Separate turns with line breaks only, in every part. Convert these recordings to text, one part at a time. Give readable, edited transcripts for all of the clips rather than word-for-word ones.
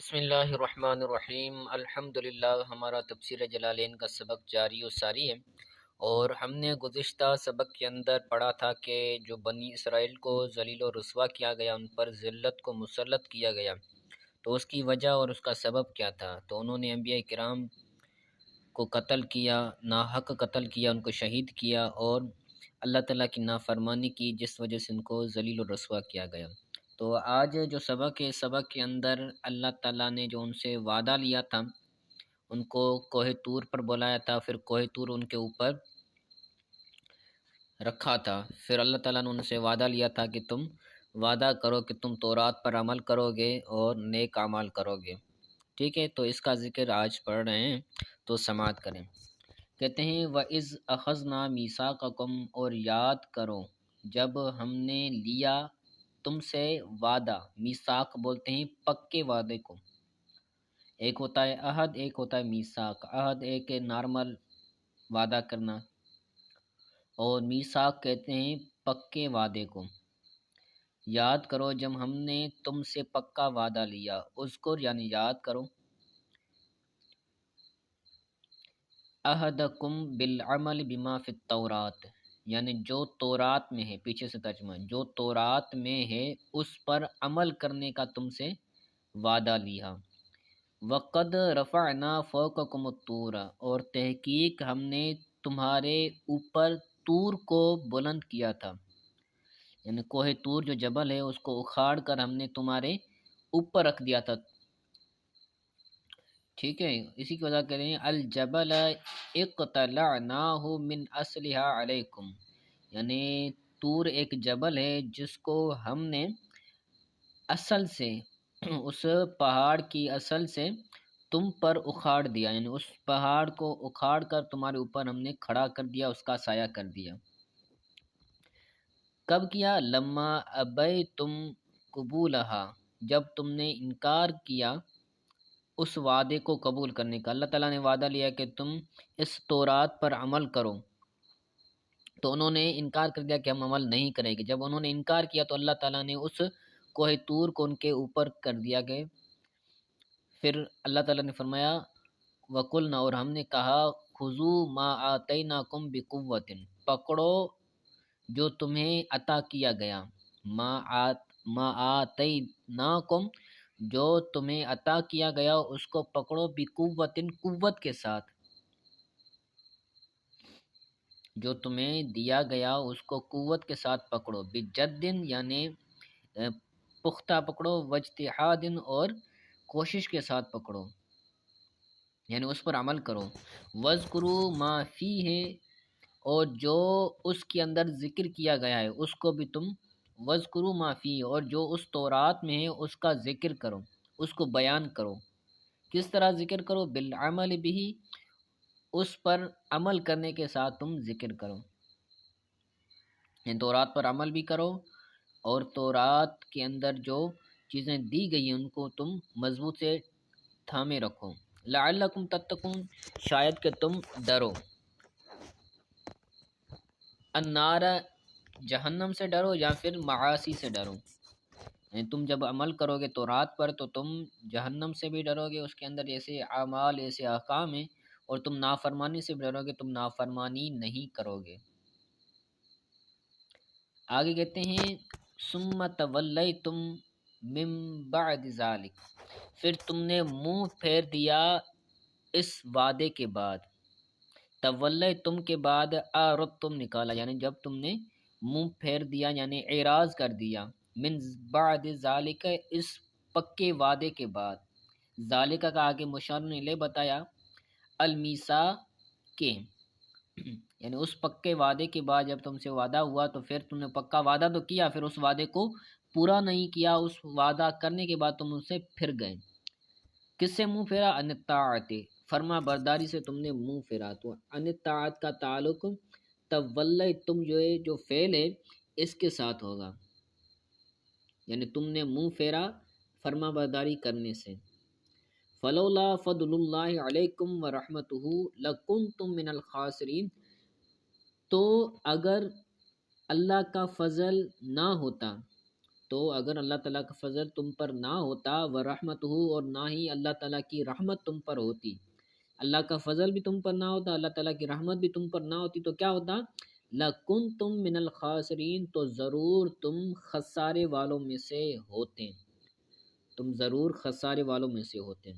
بسم اللہ الرحمن الرحیم۔ الحمدللہ، ہمارا تفسیر جلالین کا سبق جاری و ساری ہے، اور ہم نے گزشتہ سبق کے اندر پڑھا تھا کہ جو بنی اسرائیل کو ذلیل و رسوا کیا گیا، ان پر ذلت کو مسلط کیا گیا، تو اس کی وجہ اور اس کا سبب کیا تھا۔ تو انہوں نے انبیاء کرام کو قتل کیا، ناحق قتل کیا، ان کو شہید کیا، اور اللہ تعالیٰ کی نافرمانی کی، جس وجہ سے ان کو ذلیل و رسوا کیا گیا۔ تو آج جو سبق ہے، سبق کے اندر اللہ تعالیٰ نے جو ان سے وعدہ لیا تھا، ان کو کوہ طور پر بلایا تھا، پھر کوہ طور ان کے اوپر رکھا تھا، پھر اللہ تعالیٰ نے ان سے وعدہ لیا تھا کہ تم وعدہ کرو کہ تم تورات پر عمل کرو گے اور نیک اعمال کرو گے۔ ٹھیک ہے، تو اس کا ذکر آج پڑھ رہے ہیں، تو سماعت کریں۔ کہتے ہیں وَإِذْ أَخَذْنَا مِيثَاقَكُمْ، اور یاد کرو جب ہم نے لیا تم سے وعدہ۔ میثاق بولتے ہیں پکے وعدے کو، ایک ہوتا ہے عہد، ایک ہوتا ہے میثاق۔ عہد ایک نارمل وعدہ کرنا، اور میثاق کہتے ہیں پکے وعدے کو۔ یاد کرو جب ہم نے تم سے پکا وعدہ لیا، اذکر یعنی یاد کرو، عہدکم بالعمل بما فی التورات، یعنی جو تورات میں ہے، پیچھے سے ترجمہ، جو تورات میں ہے اس پر عمل کرنے کا تم سے وعدہ لیا۔ وقد رفعنا فوقکم الطور، اور تحقیق ہم نے تمہارے اوپر طور کو بلند کیا تھا، یعنی کوہ طور جو جبل ہے اس کو اکھاڑ کر ہم نے تمہارے اوپر رکھ دیا تھا۔ ٹھیک ہے، اسی کی وجہ کریں الجبل اقتلعناہ من اصلھا علیکم، یعنی طور ایک جبل ہے جس کو ہم نے اصل سے، اس پہاڑ کی اصل سے تم پر اکھاڑ دیا، یعنی اس پہاڑ کو اکھاڑ کر تمہارے اوپر ہم نے کھڑا کر دیا، اس کا سایہ کر دیا۔ کب کیا؟ لما ابیتم قبولہا، جب تم نے انکار کیا اس وعدے کو قبول کرنے کا۔ اللہ تعالیٰ نے وعدہ لیا کہ تم اس تورات پر عمل کرو، تو انہوں نے انکار کر دیا کہ ہم عمل نہیں کریں گے۔ جب انہوں نے انکار کیا تو اللہ تعالیٰ نے اس کوہ طور کو ان کے اوپر کر دیا گیا۔ پھر اللہ تعالیٰ نے فرمایا وَقُلْنَا، اور ہم نے کہا خُذُوا مَا آتَيْنَاكُمْ بِقُوَّةٍ، پکڑو جو تمہیں عطا کیا گیا، ما آتَيْنَاكُمْ، جو تمہیں عطا کیا گیا اس کو پکڑو، بِقُوَّةٍ، قوت کے ساتھ، جو تمہیں دیا گیا اس کو قوت کے ساتھ پکڑو، بِجَدٍ یعنی پختہ پکڑو، وَاجْتِہَادٍ اور کوشش کے ساتھ پکڑو، یعنی اس پر عمل کرو۔ وَاذْكُرُوا مَا فِيهِ، اور جو اس کے اندر ذکر کیا گیا ہے اس کو بھی تم، وَاذْكُرُوا مَا فِيهِ، اور جو اس تورات میں ہے اس کا ذکر کرو، اس کو بیان کرو۔ کس طرح ذکر کرو؟ بالعمل بھی، اس پر عمل کرنے کے ساتھ تم ذکر کرو، یعنی تورات پر عمل بھی کرو، اور تورات کے اندر جو چیزیں دی گئی ہیں ان کو تم مضبوط سے تھامے رکھو۔ لعلکم تتقون، شاید کہ تم ڈرو۔ النار، جہنم سے ڈرو یا پھر معاصی سے ڈرو، یعنی تم جب عمل کرو گے تورات پر تو تم جہنم سے بھی ڈرو گے، اس کے اندر ایسے اعمال، ایسے احکام ہیں، اور تم نافرمانی سے بھی ڈرو گے، تم نافرمانی نہیں کرو گے۔ آگے کہتے ہیں ثم تولیتم من بعد ذلک، پھر تم نے منہ پھیر دیا اس وعدے کے بعد۔ تولیتم کے بعد اعرضتم نکالا، یعنی جب تم نے منہ پھیر دیا یعنی اعراض کر دیا، من بعد ذالک، اس پکے وعدے کے بعد۔ ذالک کا آگے مشار الیہ بتایا، المیثاق کے، یعنی اس پکے وعدے کے بعد جب تم سے وعدہ ہوا تو پھر تم نے پکا وعدہ تو کیا، پھر اس وعدے کو پورا نہیں کیا، اس وعدہ کرنے کے بعد تم اس سے پھر گئے۔ کس سے منہ پھیرا؟ ان الطاعت، فرما برداری سے تم نے منہ پھیرا۔ تو ان الطاعت کا تعلق تولیتم جو ہے، جو فعل ہے اس کے ساتھ ہوگا، یعنی تم نے منہ پھیرا فرما برداری کرنے سے۔ فلولا فضل اللہ علیکم ورحمتہ لکنتم من الخاسرین، تو اگر اللہ کا فضل نہ ہوتا تو اگر اللہ تعالیٰ کا فضل تم پر نہ ہوتا ورحمتہ، اور نہ ہی اللہ تعالیٰ کی رحمت تم پر ہوتی، اللہ کا فضل بھی تم پر نہ ہوتا، اللہ تعالیٰ کی رحمت بھی تم پر نہ ہوتی، تو کیا ہوتا؟ لَكُنْتُم مِّنَ الْخَاسِرِينَ، تو ضرور تم خسارے والوں میں سے ہوتے، تم ضرور خسارے والوں میں سے ہوتے۔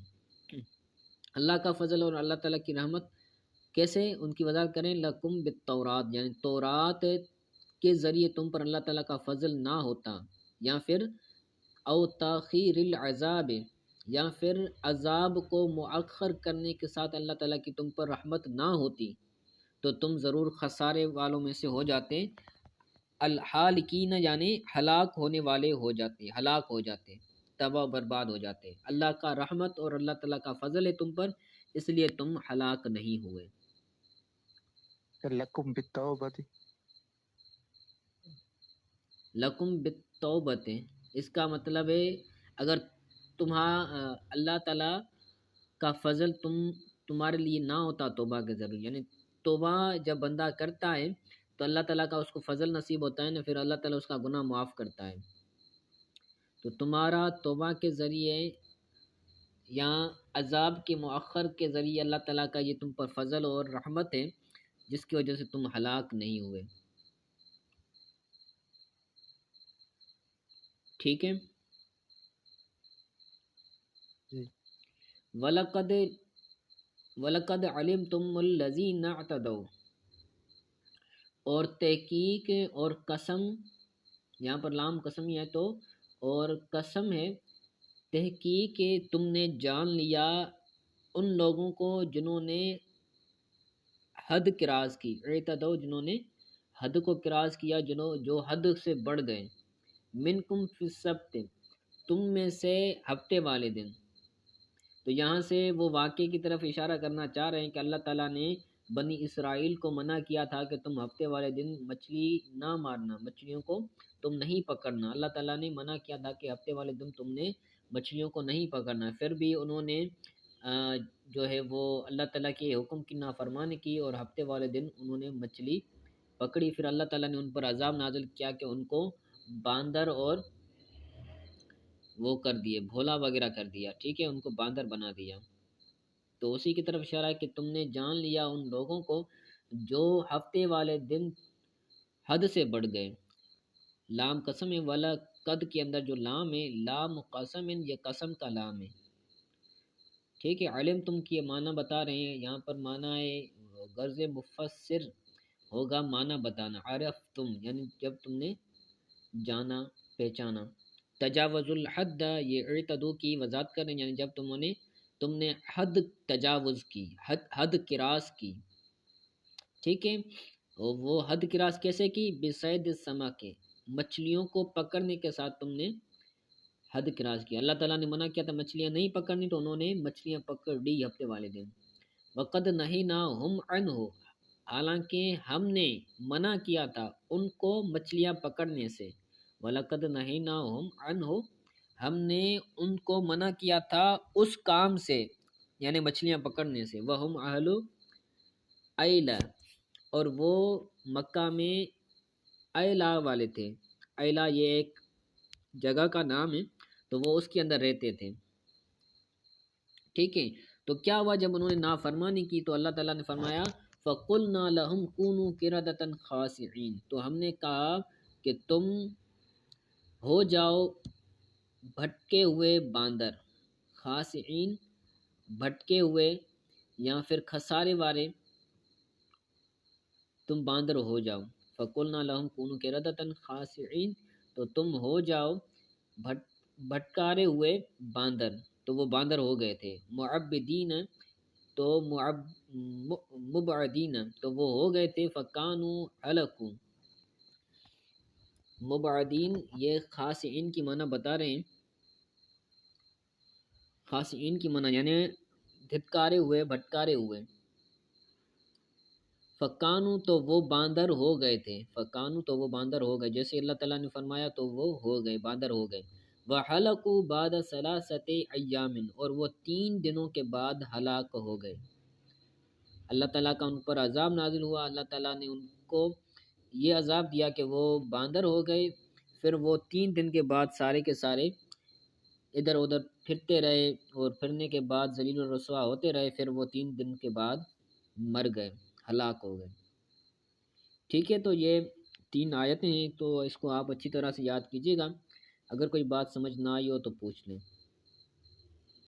اللہ کا فضل اور اللہ تعالیٰ کی رحمت کیسے ان کی وضاحت کریں؟ لَكُمْ بِالتَّوْرَات، یعنی تورات کے ذریعے تم پر اللہ تعالیٰ کا فضل نہ ہوتا، یا پھر او تاخیر العذاب، یا پھر عذاب کو مؤخر کرنے کے ساتھ اللہ تعالیٰ کی تم پر رحمت نہ ہوتی، تو تم ضرور خسارے والوں میں سے ہو جاتے، الحالکین یعنی ہلاک ہونے والے ہو جاتے، ہلاک ہو جاتے، تباہ و برباد ہو جاتے۔ اللہ کا رحمت اور اللہ تعالیٰ کا فضل ہے تم پر، اس لیے تم ہلاک نہیں ہوئے۔
لکم بالتوبۃ،
لکم بالتوبۃ، اس کا مطلب ہے اگر اللہ تعالیٰ کا فضل تمہارے لیے نہ ہوتا توبہ کے ذریعے، یعنی توبہ جب بندہ کرتا ہے تو اللہ تعالیٰ کا اس کو فضل نصیب ہوتا ہے نا، پھر اللہ تعالیٰ اس کا گناہ معاف کرتا ہے۔ تو تمہارا توبہ کے ذریعے یا عذاب کے مؤخر کے ذریعے اللہ تعالیٰ کا یہ تم پر فضل اور رحمت ہے، جس کی وجہ سے تم ہلاک نہیں ہوئے۔ ٹھیک ہے۔ وَلَقَدْ عَلِمْتُمُ الَّذِينَ اعْتَدَوْا، اور تحقیق اور قسم، یہاں پر لام قسم ہی ہے تو اور قسم ہے، تحقیق تم نے جان لیا ان لوگوں کو جنہوں نے حد کراس کی، اعتدو جنہوں نے حد کو کراس کیا، جو حد سے بڑھ گئے، منکم فی السبت، تم میں سے ہفتے والے دن۔ تو یہاں سے وہ واقعے کی طرف اشارہ کرنا چاہ رہے ہیں کہ اللہ تعالیٰ نے بنی اسرائیل کو منع کیا تھا کہ تم ہفتے والے دن مچھلی نہ مارنا، مچھلیوں کو تم نہیں پکڑنا۔ اللہ تعالیٰ نے منع کیا تھا کہ ہفتے والے دن تم نے مچھلیوں کو نہیں پکڑنا، پھر بھی انہوں نے جو ہے وہ اللہ تعالیٰ کے حکم کی نافرمانی کی اور ہفتے والے دن انہوں نے مچھلی پکڑی، پھر اللہ تعالیٰ نے ان پر عذاب نازل کیا کہ ان کو باندر اور وہ کر دیے، بھولا وغیرہ کر دیا، ٹھیک ہے، ان کو باندر بنا دیا۔ تو اسی کی طرف اشارہ ہے کہ تم نے جان لیا ان لوگوں کو جو ہفتے والے دن حد سے بڑھ گئے۔ لام قسم ہے، والا قد کے اندر جو لام ہے لام قسم، یہ قسم کا لام ہے، ٹھیک ہے۔ علم تم کی معنی بتا رہے ہیں، یہاں پر معنی ہے غرض مفسر ہوگا معنی بتانا، عرف تم یعنی جب تم نے جانا پہچانا، تجاوز الحد یہ اعتدو کی وضاحت کر رہے ہیں، یعنی جب تم نے حد تجاوز کی، حد کراس کی، ٹھیک ہے۔ اور وہ حد کراس کیسے کی؟ بصید السما کے، مچھلیوں کو پکڑنے کے ساتھ تم نے حد کراس کی۔ اللہ تعالیٰ نے منع کیا تھا مچھلیاں نہیں پکڑنی، تو انہوں نے مچھلیاں پکڑ لی ہفتے والے دن۔ وقد نہیناہم عنہ، حالانکہ ہم نے منع کیا تھا ان کو مچھلیاں پکڑنے سے۔ وَلَقَدْ نَهَيْنَاهُمْ عَنْهُ، ہم نے ان کو منع کیا تھا اس کام سے، یعنی مچھلیاں پکڑنے سے۔ وَهُمْ أَهْلُ أَيْلَةَ، اور وہ مکہ میں ایلا والے تھے۔ ایلا یہ ایک جگہ کا نام ہے، تو وہ اس کے اندر رہتے تھے، ٹھیک ہے۔ تو کیا ہوا جب انہوں نے نافرمانی کی تو اللہ تعالیٰ نے فرمایا فَقُلْنَا لَهُمْ كُونُوا قِرَدَةً خَاسِعِينَ، تو ہم نے کہا کہ تم ہو جاؤ بھٹکے ہوئے باندر، خاسعین بھٹکے ہوئے یا پھر خسارے والے، تم باندر ہو جاؤ۔ فَقُلْنَا لَهُمْ كُونُوا قِرَدَةً خَاسِعِينَ، تو تم ہو جاؤ بھٹکارے ہوئے باندر، تو وہ باندر ہو گئے تھے۔ معبدین، تو مبعدین، تو وہ ہو گئے تھے۔ فَكَانُوا هَلَكُوا، مبعدین یہ خاسعین کی معنی بتا رہے ہیں، خاسعین کی معنی یعنی دھتکارے ہوئے، بھٹکارے ہوئے۔ فَكَانُوا، تو وہ باندر ہو گئے تھے، فَكَانُوا، تو وہ باندر ہو گئے، جیسے اللہ تعالیٰ نے فرمایا تو وہ ہو گئے، باندر ہو گئے۔ وَحَلَقُوا بَعْدَ ثَلَاثَةِ أَيَّامٍ، اور وہ 3 دنوں کے بعد ہلاک ہو گئے۔ اللہ تعالیٰ کا ان پر عذاب نازل ہوا، اللہ تعالیٰ نے ان کو یہ عذاب دیا کہ وہ باندر ہو گئے، پھر وہ 3 دن کے بعد سارے کے سارے ادھر ادھر پھرتے رہے اور پھرنے کے بعد ذلیل و رسوا ہوتے رہے، پھر وہ 3 دن کے بعد مر گئے، ہلاک ہو گئے۔ ٹھیک ہے، تو یہ 3 آیتیں ہیں، تو اس کو آپ اچھی طرح سے یاد کیجیے گا، اگر کوئی بات سمجھ نہ آئی ہو تو پوچھ لیں۔